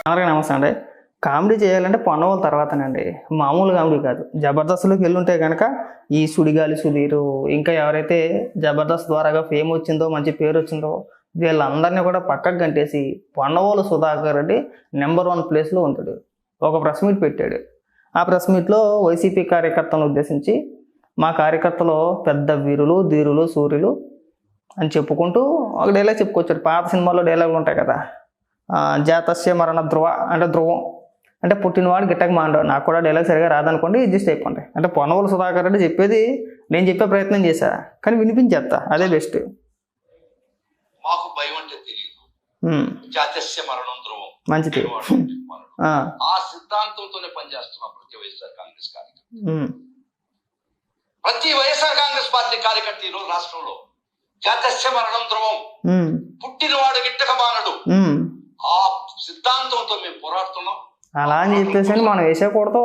అందరికీ నమస్తే అండి. కామెడీ చేయాలంటే పొన్నవాళ్ళ తర్వాతనండి, మామూలు కామెడీ కాదు. జబర్దస్త్లోకి వెళ్ళుంటే కనుక ఈ సుడిగాలి సుధీరు, ఇంకా ఎవరైతే జబర్దస్త్ ద్వారాగా ఫేమ్ వచ్చిందో, మంచి పేరు వచ్చిందో, వీళ్ళందరినీ కూడా పక్కకు గంటేసి పొన్నవాళ్ళు సుధాకర్ రెడ్డి నెంబర్ 1 ప్లేస్లో ఉంటాడు. ఒక ప్రెస్ మీట్ పెట్టాడు. ఆ ప్రెస్ మీట్లో వైసీపీ కార్యకర్తలను ఉద్దేశించి, మా కార్యకర్తలు పెద్ద వీరులు, ధీరులు, సూర్యులు అని చెప్పుకుంటూ ఒక డైలాగ్ చెప్పుకొచ్చాడు. పాత సినిమాల్లో డైలాగులు ఉంటాయి కదా, జాతస్య మరణ ధ్రువ అంటే ధ్రువం అంటే పుట్టినవాడు గిట్టక మాండవు. నాకు కూడా డైలాగ్ సరిగా రాదనుకోండి, అడ్జస్ట్ అయిపోండి. అంటే పొన్నవాళ్ళు సుధాకర్ రెడ్డి చెప్పేది నేను చెప్పే ప్రయత్నం చేశా, కానీ వినిపించేస్తా, అదే బెస్ట్. మాకు భయం అంటే తెలియదు, జాతస్య మరణం ధ్రువం మంచిది. ఆ సిద్ధాంతంతోనే పనిచేస్తున్నాం ప్రతి వైఎస్ఆర్ కాంగ్రెస్ కార్యకర్త. ప్రతి వైఎస్ఆర్ కాంగ్రెస్ పార్టీ కార్యకర్త ఈరోజు రాష్ట్రంలో జాతస్య మరణం ధ్రువం, పుట్టినవాడు గిట్టక మానడు, ఆ సిద్ధాంతంతో మేము పోరాడుతున్నాం. అలా అని చెప్పేసి మనం వేసేకూడదు.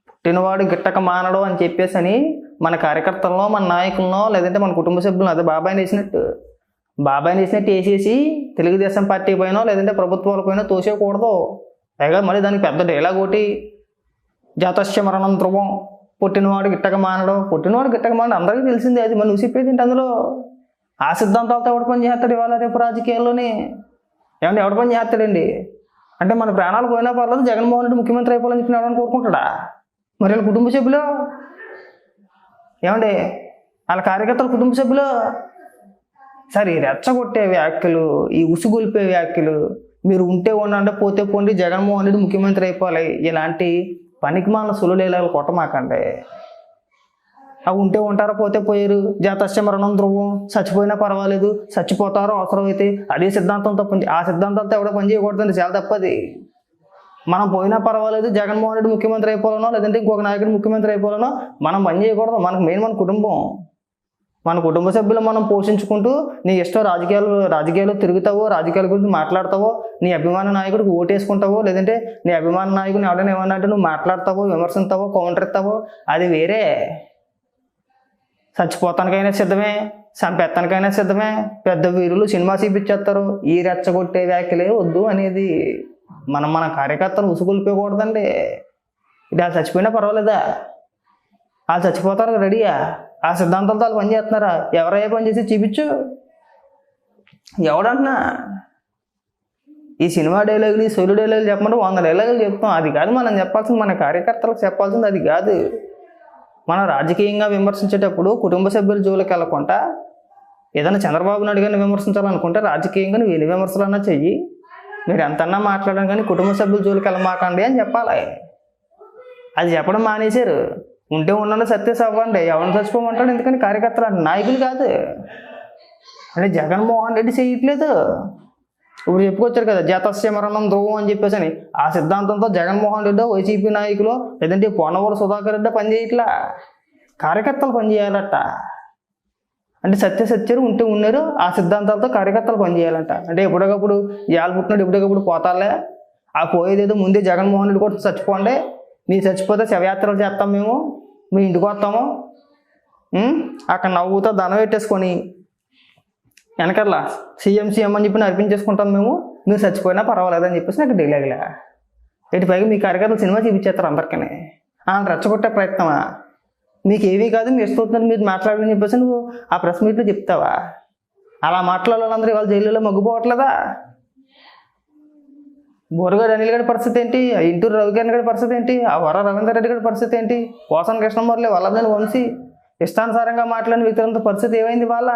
పుట్టినవాడు గిట్టక మానడు అని చెప్పేసి అని మన కార్యకర్తల్లో, మన నాయకుల్లో, లేదంటే మన కుటుంబ సభ్యులను, అదే బాబాయిని వేసినట్టు వేసేసి తెలుగుదేశం పార్టీ పైన లేదంటే ప్రభుత్వాల పైన తోసేయకూడదు. పైగా మళ్ళీ దానికి పెద్ద డైలాగ్ ఒకటి, జాతస్య మరణం ధ్రువం, పుట్టినవాడు గిట్టక మానడు. పుట్టినవాడు గిట్టక మానడు అందరికీ తెలిసిందే. అది మనం చెప్పేది ఏంటి అందులో? ఆ సిద్ధాంతాలతో ఎవడు పని చేస్తాడు ఇవాళ రేపు రాజకీయాల్లోనే? ఏమంటే ఎవడు పని చేస్తాడండి? అంటే మన ప్రాణాలు పోయినా పర్లేదు, జగన్మోహన్ రెడ్డి ముఖ్యమంత్రి అయిపోవాలని చెప్పి ఎవడని కోరుకుంటాడా? మరి వాళ్ళ కుటుంబ సభ్యులు ఏమండి, వాళ్ళ కార్యకర్తల కుటుంబ సభ్యులు సరే ఈ రెచ్చగొట్టే వ్యాఖ్యలు, ఈ ఉసుగొల్పే వ్యాఖ్యలు, మీరు ఉంటే ఉండండి పోతే పోండి జగన్మోహన్ రెడ్డి ముఖ్యమంత్రి అయిపోవాలి, ఇలాంటి పనికిమాల సులులేలాలు కొట్టమాకండి. అవి ఉంటే ఉంటారో పోతే పోయారు, జాతస్య మరణం ధ్రువం, చచ్చిపోయినా పర్వాలేదు, చచ్చిపోతారో అవసరమైతే, అదే సిద్ధాంతంతో ఆ సిద్ధాంతాలతో ఎవడో పని చేయకూడదండి, చాలా తప్పది. మనం పోయినా పర్వాలేదు, జగన్మోహన్ రెడ్డి ముఖ్యమంత్రి అయిపోవాలనో లేదంటే ఇంకొక నాయకుడు ముఖ్యమంత్రి అయిపోవాలనో మనం పని చేయకూడదు. మనకు మెయిన్ మన కుటుంబం, మన కుటుంబ సభ్యులు మనం పోషించుకుంటూ నీ ఇష్టం రాజకీయాలు తిరుగుతావో, రాజకీయాల గురించి మాట్లాడతావో, నీ అభిమాన నాయకుడికి ఓటేసుకుంటావో, లేదంటే నీ అభిమాన నాయకుడిని ఎవరైనా ఏమన్నా అంటే నువ్వు మాట్లాడతావో, విమర్శిస్తావో, కౌంటర్ ఇస్తావో, అది వేరే. చచ్చిపోతానికైనా సిద్ధమే, చంపేస్తానికైనా సిద్ధమే. పెద్ద వీరులు సినిమా చూపించేస్తారు. ఈ రెచ్చగొట్టే వ్యాఖ్యలే వద్దు అనేది. మన కార్యకర్తలు ఉసుగొల్పకూడదండి. ఇది వాళ్ళు చచ్చిపోయినా పర్వాలేదా? వాళ్ళు చచ్చిపోతారు రెడీయా? ఆ సిద్ధాంతాలతో వాళ్ళు పని చేస్తున్నారా? ఎవరయ్యా పని చేసి చూపించు. ఎవడంటున్నా ఈ సినిమా డైలాగులు, ఈ సొలు డైలాగులు చెప్పమంటే 100 డైలాగులు చెప్తాం. అది కాదు మనం చెప్పాల్సింది, మన కార్యకర్తలకు చెప్పాల్సింది అది కాదు. మనం రాజకీయంగా విమర్శించేటప్పుడు కుటుంబ సభ్యుల జోలికి వెళ్ళకుండా, ఏదైనా చంద్రబాబు నాయుడు గారిని విమర్శించాలనుకుంటే రాజకీయంగా నువ్వు ఎన్ని విమర్శలన్నా చెయ్యి, మీరు ఎంతన్నా మాట్లాడడం, కానీ కుటుంబ సభ్యుల జోలికి వెళ్ళమాకండి అని చెప్పాలి. అది చెప్పడం మానేశారు. ఉంటే ఉండండి, సత్య అవ్వండి, ఎవరిని చచ్చిపోమంటాడు. ఎందుకని కార్యకర్తలు అంటే నాయకులు కాదు. అంటే జగన్మోహన్ రెడ్డి చేయట్లేదు. ఇప్పుడు చెప్పుకొచ్చారు కదా, జాతస్య మరణం ధ్రువం అని చెప్పేసి అని. ఆ సిద్ధాంతంతో జగన్మోహన్ రెడ్డి, వైసీపీ నాయకులు, లేదంటే పొన్నవాళ్ళు సుధాకర్ రెడ్డి పని చేయట్లా, కార్యకర్తలు పనిచేయాలట. అంటే సత్యరు ఉంటే ఉన్నారు, ఆ సిద్ధాంతాలతో కార్యకర్తలు పనిచేయాలంట. అంటే ఎప్పటికప్పుడు ఇవాళ పుట్టినట్టు ఎప్పటికప్పుడు పోతాలే, ఆ పోయేదేదో ముందే జగన్మోహన్ రెడ్డి కూడా చచ్చిపోండి, మీరు చచ్చిపోతే శవయాత్రలు చేస్తాం, మేము మీ ఇంటికి వస్తాము, అక్కడ నవ్వుతో దండం పెట్టేసుకొని వెనకల్లా సీఎం అని చెప్పి నడిపించేసుకుంటాం మేము, మీరు చచ్చిపోయినా పర్వాలేదని చెప్పేసి నాకు డైలాగులే. ఇటు పైగా మీ కార్యకర్తలు సినిమా చూపించేస్తారు అందరికీ. రెచ్చగొట్టే ప్రయత్నమా? మీకు ఏమీ కాదు, మీరు ఇస్తున్నారు, మీరు మాట్లాడని చెప్పేసి నువ్వు ఆ ప్రెస్ మీట్లో చెప్తావా? అలా మాట్లాడాలందరూ ఇవాళ జైలులో మగ్గిపోవట్లేదా? బోరగాడు అనిల్ గడి పరిస్థితి ఏంటి? ఇంటూరు రవికిరణ్ గడి పరిస్థితి ఏంటి? ఆ వర రవీందర్ రెడ్డి గడి పరిస్థితి ఏంటి? పోసాని కృష్ణమురళి, వల్లభనేని వంశీ, ఇష్టానుసారంగా మాట్లాడిన వ్యక్తులంతా పరిస్థితి ఏమైంది వాళ్ళ?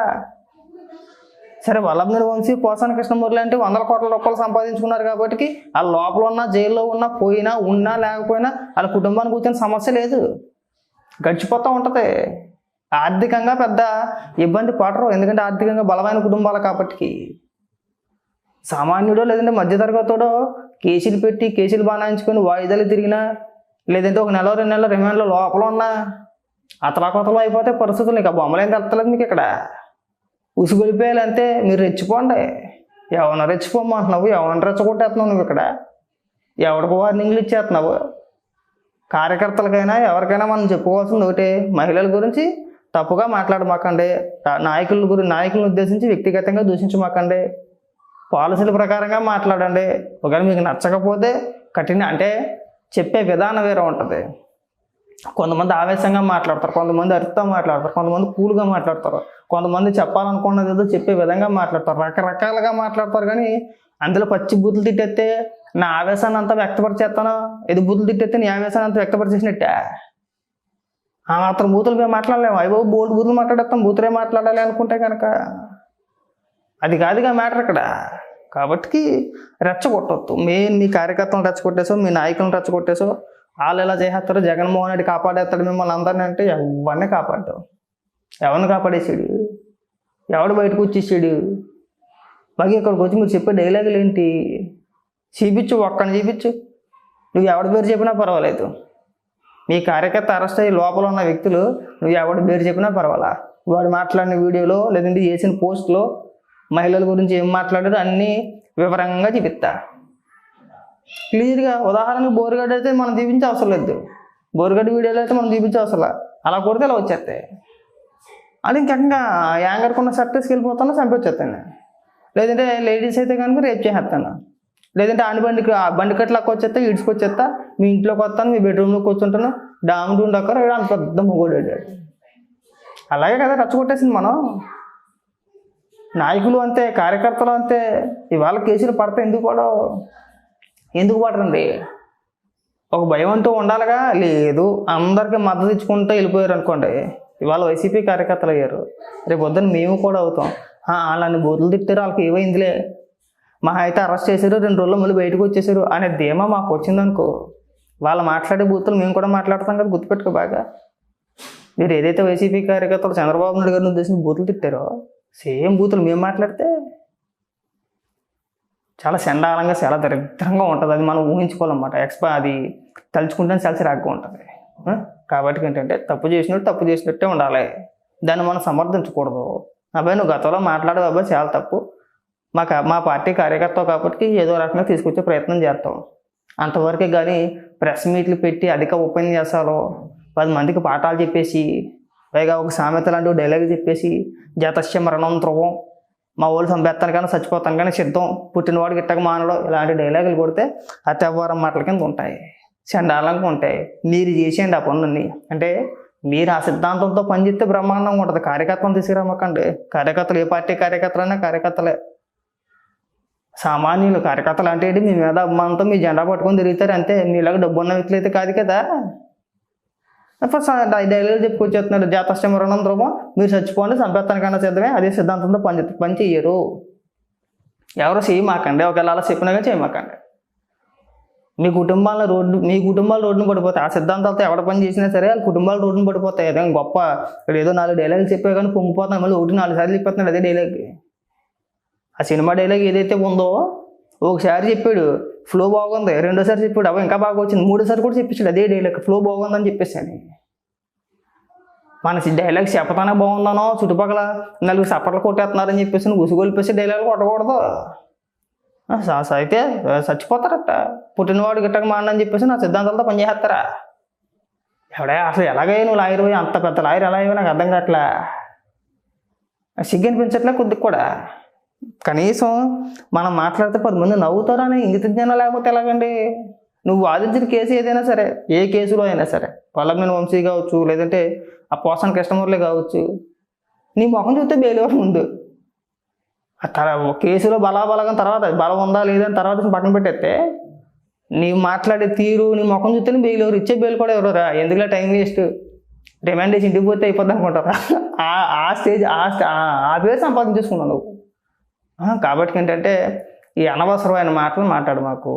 సరే, వల్లభనేని వంశీ, పోసాని కృష్ణమురళి అంటే 100 కోట్ల రూపాయలు సంపాదించుకున్నారు కాబట్టి వాళ్ళ లోపల ఉన్నా, జైల్లో ఉన్నా, పోయినా, ఉన్నా లేకపోయినా వాళ్ళ కుటుంబానికి కూర్చొని సమస్య లేదు, గడిచిపోతూ ఉంటుంది. ఆర్థికంగా పెద్ద ఇబ్బంది పడరు, ఎందుకంటే ఆర్థికంగా బలమైన కుటుంబాలు కాబట్టి. సామాన్యుడో లేదంటే మధ్యతరగతోడో కేసులు పెట్టి కేసులు బానాయించుకొని వాయిదాలు తిరిగినా, లేదంటే 1 నెల 2 నెలల రిమాండ్లో లోపల ఉన్నా అతలాకొతలు అయిపోతే పరిస్థితులు. ఇక బొమ్మలేం కలతలేదు మీకు ఇక్కడ. ఉసుగొలిపేయాలంటే మీరు రెచ్చిపోండి. ఎవరిన రెచ్చిపోమంటున్నావు, ఎవరిని రెచ్చగొట్టేస్తున్నావు నువ్వు ఇక్కడ, ఎవరికి వార్నింగ్లు ఇచ్చేస్తున్నావు? కార్యకర్తలకైనా ఎవరికైనా మనం చెప్పుకోవాల్సింది ఒకటే, మహిళల గురించి తప్పుగా మాట్లాడమాకండి, నాయకులను ఉద్దేశించి వ్యక్తిగతంగా దూషించమాకండి. పాలసీల ప్రకారంగా మాట్లాడండి. ఒకవేళ మీకు నచ్చకపోతే కఠిన అంటే చెప్పే విధానం వేరే ఉంటుంది. కొంతమంది ఆవేశంగా మాట్లాడతారు, కొంతమంది అరుస్తూ మాట్లాడతారు, కొంతమంది కూల్గా మాట్లాడతారు, కొంతమంది చెప్పాలనుకున్నది ఏదో చెప్పే విధంగా మాట్లాడతారు, రకరకాలుగా మాట్లాడతారు. కానీ అందులో పచ్చి బూతులు తిట్టేస్తే నా ఆవేశాన్ని అంతా వ్యక్తపరిచేస్తాను, ఇది బూతులు తిట్టేస్తే నీ ఆవేశాన్ని అంతా వ్యక్తపరిచేసినట్టే. ఆ మాత్రం బూతులు మేము మాట్లాడలేము. అయ్యో బోల్డ్ బూతులు మాట్లాడేస్తాం, బూతులే మాట్లాడాలి అనుకుంటే కనుక అది కాదుగా మ్యాటర్ ఇక్కడ. కాబట్టి రెచ్చగొట్టొద్దు. మెయిన్ మీ కార్యకర్తలను రెచ్చగొట్టేసో, మీ నాయకులను రెచ్చగొట్టేసో, వాళ్ళు ఎలా చేసేస్తారో, జగన్మోహన్ రెడ్డి కాపాడేస్తాడు మిమ్మల్ని అందరినీ అంటే ఎవరిని కాపాడ్డావు? ఎవరిని కాపాడేసాడు? ఎవడు బయటకు వచ్చేసాడు? బాగా ఇక్కడికి వచ్చి మీరు చెప్పే డైలాగులు ఏంటి? చూపించు, ఒక్కని చూపించు. నువ్వు ఎవడి పేరు చెప్పినా పర్వాలేదు. మీ కార్యకర్త అరెస్ట్ అయ్యి లోపల ఉన్న వ్యక్తులు నువ్వు ఎవడి పేరు చెప్పినా పర్వాలా. వాడు మాట్లాడిన వీడియోలో లేదంటే చేసిన పోస్ట్లో మహిళల గురించి ఏం మాట్లాడారో అన్నీ వివరంగా చూపిస్తా క్లియర్గా. ఉదాహరణకు బోరుగడ్డ అయితే మనం చూపించే అవసరం లేదు, బోరుగడ్డ వీడియోలో అయితే మనం చూపించే అవసరం. అలా కొడితే ఇలా వచ్చేస్తాయి. అది ఇంకంగా యాంగర్కున్న షర్ట్ తీసుకెళ్ళిపోతాను, చంపొచ్చేస్తాను. లేదంటే లేడీస్ అయితే కనుక రేప్ చేసేస్తాను. లేదంటే బండి కట్లకు వచ్చేస్తా, ఈడ్చుకొచ్చేస్తా, మీ ఇంట్లోకి వస్తాను, మీ బెడ్రూమ్లోకి కూర్చుంటాను, డామ్ డూన్ డక్కర్ అంత పెద్ద మొగోడాడు. అలాగే కదా రెచ్చగొట్టేసింది మనం. నాయకులు అంతే, కార్యకర్తలు అంతే. ఇవాళ కేసులు పడితే ఎందుకు పడరండి? ఒక భయం అంటూ ఉండాలిగా. లేదు, అందరికీ మద్దతు ఇచ్చుకుంటూ వెళ్ళిపోయారు అనుకోండి, ఇవాళ వైసీపీ కార్యకర్తలు అయ్యారు, రేపు పొద్దున్న మేము కూడా అవుతాం. వాళ్ళని బూతులు తిట్టారు, వాళ్ళకి ఏమైందిలే, మా అయితే అరెస్ట్ చేశారు, 2 రోజుల్లో మళ్ళీ బయటకు వచ్చేసారు అనే ధీమా మాకు వచ్చిందనుకో, వాళ్ళు మాట్లాడే బూతులు మేము కూడా మాట్లాడతాం కదా. గుర్తుపెట్టుకో బాగా. మీరు ఏదైతే వైసీపీ కార్యకర్తలు చంద్రబాబు నాయుడు గారిని ఉద్దేశించి బూతులు తిట్టారో సేమ్ బూతులు మేము మాట్లాడితే చాలా చండాలంగా, చాలా దరిద్రంగా ఉంటుంది. అది మనం ఊహించుకోవాలన్నమాట. అది తలుచుకుంటే చాలా చిరాగ్గా ఉంటుంది. కాబట్టి ఏంటంటే తప్పు చేసినట్టే ఉండాలి. దాన్ని మనం సమర్థించకూడదు. అబ్బాయి నువ్వు గతంలో మాట్లాడవు అబ్బాయి, చాలా తప్పు, మా పార్టీ కార్యకర్త కాబట్టి ఏదో రకంగా తీసుకొచ్చే ప్రయత్నం చేస్తాం అంతవరకే. కానీ ప్రెస్ మీట్లు పెట్టి అధిక ఉపన్యాసాలు 10 మందికి పాఠాలు చెప్పేసి, పైగా ఒక సామెత లాంటి డైలాగ్ చెప్పేసి, జాతస్య మరణం ధ్రువం, మా వాళ్ళు చంపేస్తాను కానీ చచ్చిపోతాను కానీ సిద్ధం, పుట్టినవాడు గిట్టక మానడు, ఇలాంటి డైలాగులు కొడితే అత్యవహారం మాటల కింద ఉంటాయి, చండాలంగా ఉంటాయి. మీరు చేసేయండి ఆ పనులన్నీ. అంటే మీరు ఆ సిద్ధాంతంతో పనిచేస్తే బ్రహ్మాండంగా ఉంటుంది. కార్యకర్తలను తీసుకురామకండి. కార్యకర్తలు ఏ పార్టీ కార్యకర్తలైనా కార్యకర్తలే, సామాన్యులు. కార్యకర్తలు అంటే ఏంటి? మీ మీద అభిమానంతో మీ జెండా పట్టుకొని తిరుగుతారు అంతే. మీలాగా డబ్బు ఉన్న వ్యక్తులు అయితే కాదు కదా. డైలాగులు చెప్పుకొచ్చేస్తున్నారు, జాతస్య మరణం ధ్రువం, మీరు చచ్చిపోండి, చంపేస్తానికన్నా సిద్ధమే, అదే సిద్ధాంతంతో పని చెయ్యరు. ఎవరు చేయమాకండి. ఒకవేళ అలా చెప్పినాగా చేయమాకండి. మీ కుటుంబాలు రోడ్డును పడిపోతాయి. ఆ సిద్ధాంతాలతో ఎవడ పని చేసినా సరే వాళ్ళ కుటుంబాలు రోడ్డును పడిపోతాయి. అదే గొప్ప ఏదో 4 డైలాగులు చెప్పే కానీ పొంగిపోతాను, మళ్ళీ 1-4 సార్లు చెప్పేస్తున్నాడు అదే డైలాగ్. ఆ సినిమా డైలాగ్ ఏదైతే ఉందో ఒకసారి చెప్పాడు, ఫ్లో బాగుంది, 2సారి చెప్పాడు, అవ ఇంకా బాగా వచ్చింది, 3సారి కూడా చెప్పించాడు అదే డైలాగ్, ఫ్లో బాగుందని చెప్పేసాను. మన డైలాగ్ చెప్పతానే బాగుందనో, చుట్టుపక్కల 4 సపర్లు కొట్టేస్తున్నారని చెప్పేసి నువ్వు ఉసుగొలిపేసి డైలాగ్ కొట్టకూడదు. అయితే చచ్చిపోతారట, పుట్టినవాడు గిట్టక మాండని చెప్పేసి నా సిద్ధాంతాలతో పనిచేస్తారా? ఎవడే అసలు ఎలాగయ్యా నువ్వు లాయర్ పోయి, అంత పెద్ద లాయర్ ఎలా అయ్యో నాకు అర్థం కావట్లే. సిగ్గు అనిపించట్లే కొద్దిగా కూడా. కనీసం మనం మాట్లాడితే 10 మంది నవ్వుతారని ఇంగిత జ్ఞానం లేకపోతే ఎలాగండి? నువ్వు వాదించిన కేసు ఏదైనా సరే, ఏ కేసులో అయినా సరే, వల్లభనేని వంశీ కావచ్చు, లేదంటే ఆ పోసాని కృష్ణమూర్తి కావచ్చు, నీ ముఖం చూస్తే బెయిల్ ముందు కేసులో బలాబలగం తర్వాత బలం ఉందా లేదని తర్వాత పక్కన పెట్టేస్తే, నీవు మాట్లాడే తీరు, నీ ముఖం చూస్తేనే బెయిల్ ఎవరు, ఇచ్చే బెయిల్ కూడా ఎవరు రా, ఎందుకులా టైం వేస్ట్, రిమాండ్ చేసి ఇంటికి పోతే అయిపోద్ది అనుకుంటారా? ఆ స్టేజ్ ఆ పేరు సంపాదించేసుకున్నావు నువ్వు. కాబట్టి ఏంటంటే ఈ అనవసరమైన మాటలు మాట్లాడు మాకు.